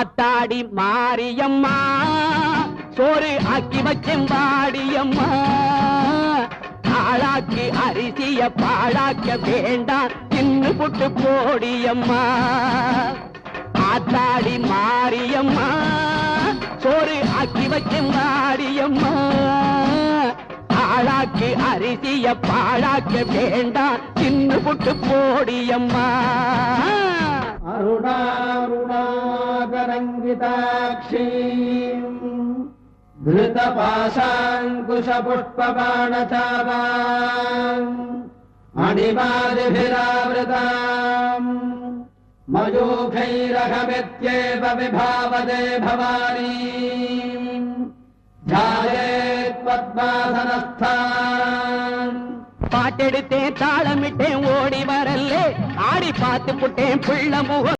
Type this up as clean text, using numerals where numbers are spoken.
ஆத்தாடி மாரியம்மா சோறு ஆக்கி வச்சேன் வாடியம்மா ஆளாக்கி அரிசிய பாழாக்க வேண்டாம் தின்னு புட்டு போடியம்மா ஆத்தாடி மாரியம்மா சோறு ஆக்கி வச்சேன் வாடியம்மா ஆளாக்கி அரிசிய பாழாக்க வேண்டாம் தின்னு புட்டு போடியம்மா அருணாருணாகரங்கிதாட்சி धृतपाशाङ्कुशपुष्पबाणचापाम् अणिमादिभिरावृताम् मयूखैरहमित्येव विभावदे भवानी ध्यायेत् पद्मासनस्थान् பாட்டெடுத்தேன் தாளமிட்டேன் ஓடி வரல்லே ஆடி பார்த்து புட்டேன் பிள்ளை முகம்